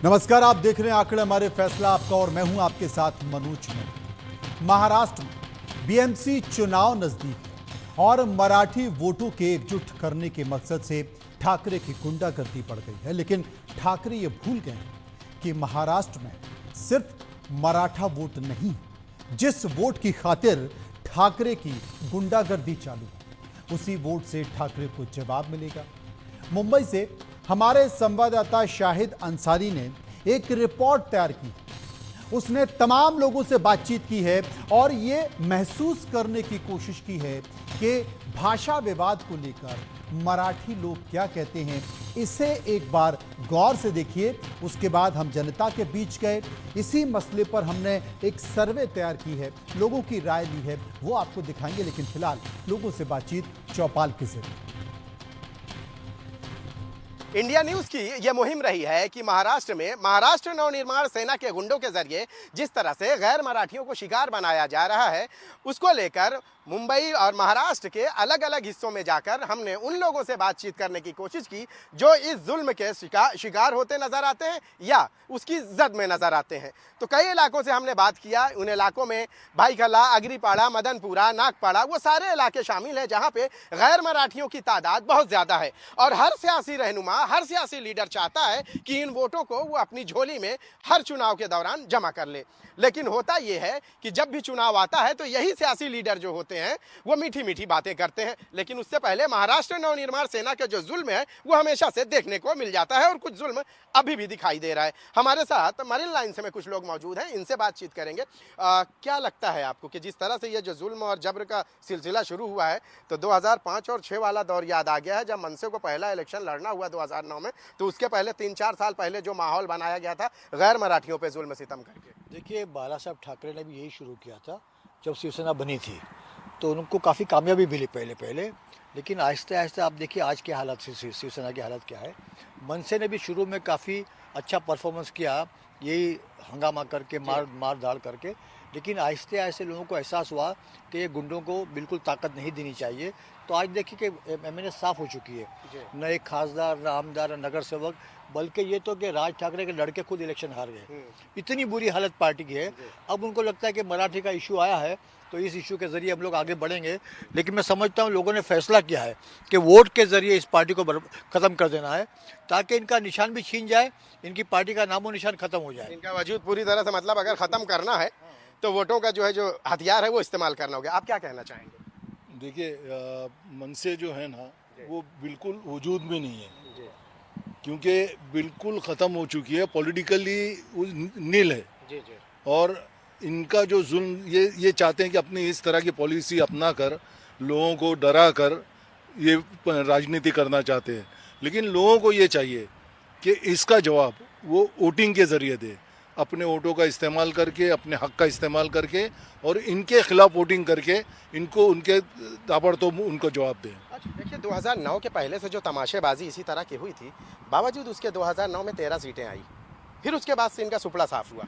नमस्कार, आप देख रहे हैं आंकड़े हमारे फैसला आपका और मैं हूं आपके साथ मनोज में। महाराष्ट्र में बीएमसी चुनाव नजदीक है और मराठी वोटों के एकजुट करने के मकसद से ठाकरे की गुंडागर्दी बढ़ गई है। लेकिन ठाकरे ये भूल गए हैं कि महाराष्ट्र में सिर्फ मराठा वोट नहीं, जिस वोट की खातिर ठाकरे की गुंडागर्दी चालू है उसी वोट से ठाकरे को जवाब मिलेगा। मुंबई से हमारे संवाददाता शाहिद अंसारी ने एक रिपोर्ट तैयार की। उसने तमाम लोगों से बातचीत की है और ये महसूस करने की कोशिश की है कि भाषा विवाद को लेकर मराठी लोग क्या कहते हैं। इसे एक बार गौर से देखिए। उसके बाद हम जनता के बीच गए। इसी मसले पर हमने एक सर्वे तैयार की है, लोगों की राय ली है, वो आपको दिखाएंगे। लेकिन फिलहाल लोगों से बातचीत चौपाल के जरिए। इंडिया न्यूज की यह मुहिम रही है कि महाराष्ट्र में महाराष्ट्र नवनिर्माण सेना के गुंडों के जरिए जिस तरह से गैर मराठियों को शिकार बनाया जा रहा है, उसको लेकर मुंबई और महाराष्ट्र के अलग अलग हिस्सों में जाकर हमने उन लोगों से बातचीत करने की कोशिश की जो इस जुल्म के शिकार होते नजर आते हैं या उसकी जद में नजर आते हैं। तो कई इलाकों से हमने बात किया। उन इलाकों में भाईखला, अग्रीपाड़ा, मदनपुरा, नागपाड़ा, वो सारे इलाके शामिल हैं जहां पे गैर मराठियों की तादाद बहुत ज्यादा है। और हर सियासी रहनुमा, हर सियासी लीडर चाहता है कि इन वोटों को वो अपनी झोली में हर चुनाव के दौरान जमा कर ले। लेकिन होता यह है कि जब भी चुनाव आता है तो यही सियासी लीडर जो होते हैं वो मीठी मीठी बातें करते हैं, लेकिन उससे पहले महाराष्ट्र नवनिर्माण सेना का जो जुल्म है वो हमेशा से देखने को मिल जाता है और कुछ जुल्म अभी भी दिखाई दे रहा है। हमारे साथ मरीन लाइन से में कुछ लोग मौजूद हैं, इनसे बातचीत करेंगे। क्या लगता है आपको कि जिस तरह से ये जो जुल्म और जबर का सिलसिला शुरू हुआ है, तो 2005 और 6 वाला दौर याद आ गया है जब मनसे को पहला इलेक्शन लड़ना हुआ 2009 में, तो उसके पहले 3-4 साल पहले जो माहौल बनाया गया था गैर मराठियों पर जुल्म सितम करके। देखिए, बाला साहब ठाकरे ने भी यही शुरू किया था जब शिवसेना बनी थी, तो उनको काफ़ी कामयाबी मिली पहले, लेकिन आहिस्ते आहिस्ते आप देखिए आज के हालत से शिवसेना की हालत क्या है। मनसे ने भी शुरू में काफ़ी अच्छा परफॉर्मेंस किया, यही हंगामा करके मार धाड़ करके, लेकिन आहिस्ते आहिस्ते लोगों को एहसास हुआ कि ये गुंडों को बिल्कुल ताकत नहीं देनी चाहिए। तो आज देखिए कि एमएनए साफ हो चुकी है, न एक खासदार, न आमदार, न नगर सेवक, बल्कि ये तो कि राज ठाकरे के लड़के खुद इलेक्शन हार गए। इतनी बुरी हालत पार्टी की है। अब उनको लगता है कि मराठी का इशू आया है तो इस इशू के जरिए हम लोग आगे बढ़ेंगे। लेकिन मैं समझता हूँ लोगों ने फैसला किया है कि वोट के जरिए इस पार्टी को ख़त्म कर देना है, ताकि इनका निशान भी छीन जाए, इनकी पार्टी का नामो निशान खत्म हो जाए। इनका वजूद पूरी तरह से, मतलब अगर ख़त्म करना है तो वोटों का जो हथियार है वो इस्तेमाल करना होगा। आप क्या कहना चाहेंगे? देखिए, मनसे जो है ना वो बिल्कुल वजूद में नहीं है, क्योंकि बिल्कुल ख़त्म हो चुकी है, पॉलिटिकली नील है। और इनका जो जुल्म ये चाहते हैं कि अपनी इस तरह की पॉलिसी अपना कर लोगों को डरा कर ये राजनीति करना चाहते हैं। लेकिन लोगों को ये चाहिए कि इसका जवाब वो वोटिंग के ज़रिए दे, अपने वोटों का इस्तेमाल करके, अपने हक का इस्तेमाल करके और इनके खिलाफ वोटिंग करके इनको उनके ताबड़तोड़ उनको जवाब दें। अच्छा, देखिए 2009 के पहले से जो तमाशेबाजी इसी तरह की हुई थी, बावजूद उसके 2009 में 13 सीटें आई, फिर उसके बाद से इनका सुपड़ा साफ हुआ।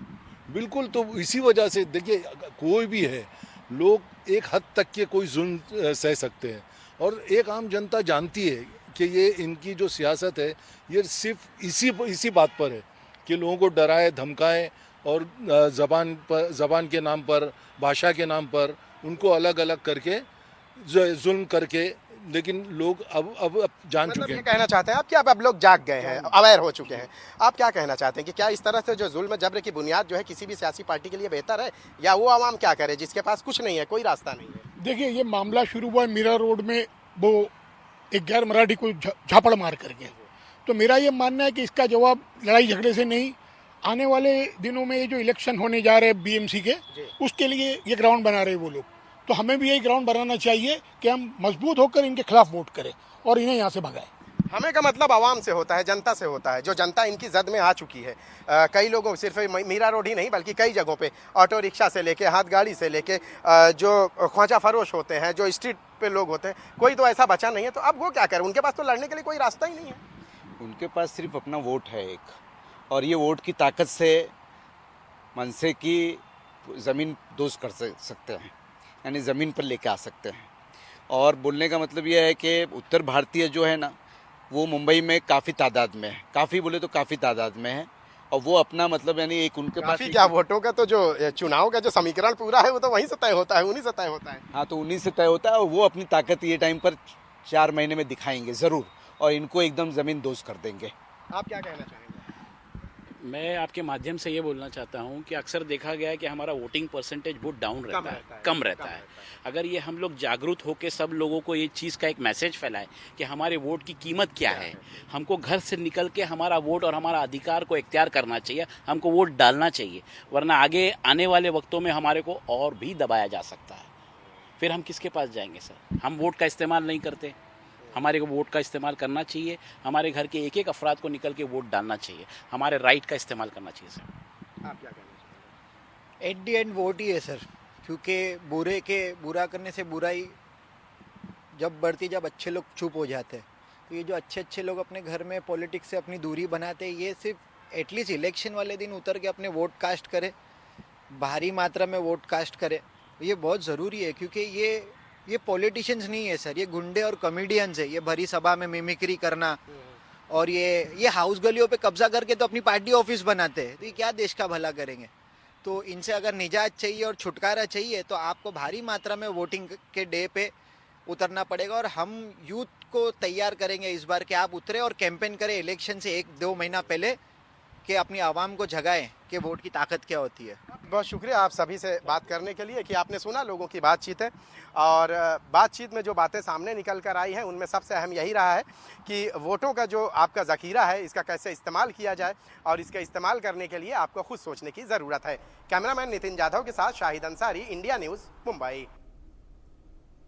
बिल्कुल, तो इसी वजह से देखिए कोई भी है, लोग एक हद तक के कोई जुल्म सह सकते हैं और एक आम जनता जानती है कि ये इनकी जो सियासत है ये सिर्फ इसी बात पर है कि लोगों को डराए धमकाएं और ज़बान के नाम पर, भाषा के नाम पर उनको अलग अलग करके जुल्म करके। लेकिन लोग अब जान चुके हैं। कहना चाहते हैं आप कि अब लोग जाग गए हैं, अवेयर हो चुके हैं। आप क्या कहना चाहते हैं कि क्या इस तरह से जो जुल्म जबर की बुनियाद जो है किसी भी सियासी पार्टी के लिए बेहतर है, या वो आवाम क्या करे जिसके पास कुछ नहीं है, कोई रास्ता नहीं है? देखिए, ये मामला शुरू हुआ मीरा रोड में, वो एक गैर मराठी को झापड़ मार करके। तो मेरा ये मानना है कि इसका जवाब लड़ाई झगड़े से नहीं, आने वाले दिनों में ये जो इलेक्शन होने जा रहे हैं बीएमसी के, उसके लिए ये ग्राउंड बना रहे वो लोग। तो हमें भी यही ग्राउंड बनाना चाहिए कि हम मजबूत होकर इनके खिलाफ वोट करें और इन्हें यहाँ से भगाएं। हमें का मतलब आवाम से होता है, जनता से होता है, जो जनता इनकी जद में आ चुकी है। कई लोगों, सिर्फ मीरा रोड ही नहीं बल्कि कई जगहों पे, ऑटो रिक्शा से लेके, हाथ गाड़ी से लेके, जो ख्वाजा फरोश होते हैं, जो स्ट्रीट पे लोग होते हैं, कोई तो ऐसा बचा नहीं है। तो अब वो क्या करें? उनके पास तो लड़ने के लिए कोई रास्ता ही नहीं है। उनके पास सिर्फ अपना वोट है एक, और ये वोट की ताकत से मनसे की ज़मीन दोस्त कर सकते हैं, यानी ज़मीन पर लेके आ सकते हैं। और बोलने का मतलब ये है कि उत्तर भारतीय जो है ना, वो मुंबई में काफ़ी तादाद में है, काफ़ी बोले तो काफ़ी तादाद में है, और वो अपना मतलब यानी एक उनके पास काफी क्या वोटों का तो जो चुनाव का जो समीकरण पूरा है वो तो वहीं से तय होता है, उन्हीं से तय होता है। हाँ, तो उन्हीं से तय होता है और वो अपनी ताकत ये टाइम पर 4 महीने में दिखाएंगे ज़रूर और इनको एकदम ज़मीन दोस्त कर देंगे। आप क्या कहना चाहेंगे? मैं आपके माध्यम से ये बोलना चाहता हूँ कि अक्सर देखा गया है कि हमारा वोटिंग परसेंटेज बहुत डाउन रहता है, कम रहता है। अगर ये हम लोग जागरूक होकर सब लोगों को ये चीज़ का एक मैसेज फैलाए कि हमारे वोट की कीमत क्या है, हमको घर से निकल के हमारा वोट और हमारा अधिकार को इख्तियार करना चाहिए, हमको वोट डालना चाहिए, वरना आगे आने वाले वक्तों में हमारे को और भी दबाया जा सकता है। फिर हम किसके पास जाएंगे सर? हम वोट का इस्तेमाल नहीं करते, हमारे को वोट का इस्तेमाल करना चाहिए, हमारे घर के एक एक अफराद को निकल के वोट डालना चाहिए, हमारे राइट का इस्तेमाल करना चाहिए सर। आप क्या कहना चाहेंगे? एट दी एंड वोट ही है सर, क्योंकि बुरे के बुरा करने से बुराई जब बढ़ती, जब अच्छे लोग चुप हो जाते हैं, तो ये जो अच्छे अच्छे लोग अपने घर में पॉलिटिक्स से अपनी दूरी बनाते हैं, ये सिर्फ एटलीस्ट इलेक्शन वाले दिन उतर के अपने वोट कास्ट करे, भारी मात्रा में वोट कास्ट करे, ये बहुत ज़रूरी है। क्योंकि ये पॉलिटिशियंस नहीं है सर, ये गुंडे और कॉमेडियंस है। ये भरी सभा में मिमिक्री करना और ये हाउस गलियों पे कब्जा करके तो अपनी पार्टी ऑफिस बनाते हैं, तो ये क्या देश का भला करेंगे? तो इनसे अगर निजात चाहिए और छुटकारा चाहिए तो आपको भारी मात्रा में वोटिंग के डे पे उतरना पड़ेगा। और हम यूथ को तैयार करेंगे इस बार कि आप उतरे और कैंपेन करें इलेक्शन से 1-2 महीना पहले, कि अपनी आवाम को जगाएं कि वोट की ताकत क्या होती है। बहुत शुक्रिया आप सभी से बात करने के लिए कि आपने सुना लोगों की बातचीत है, और बातचीत में जो बातें सामने निकल कर आई हैं उनमें सबसे अहम यही रहा है कि वोटों का जो आपका ज़ख़ीरा है इसका कैसे इस्तेमाल किया जाए, और इसका इस्तेमाल करने के लिए आपको खुद सोचने की ज़रूरत है। कैमरामैन नितिन जाधव के साथ शाहिद अंसारी, इंडिया न्यूज़, मुंबई।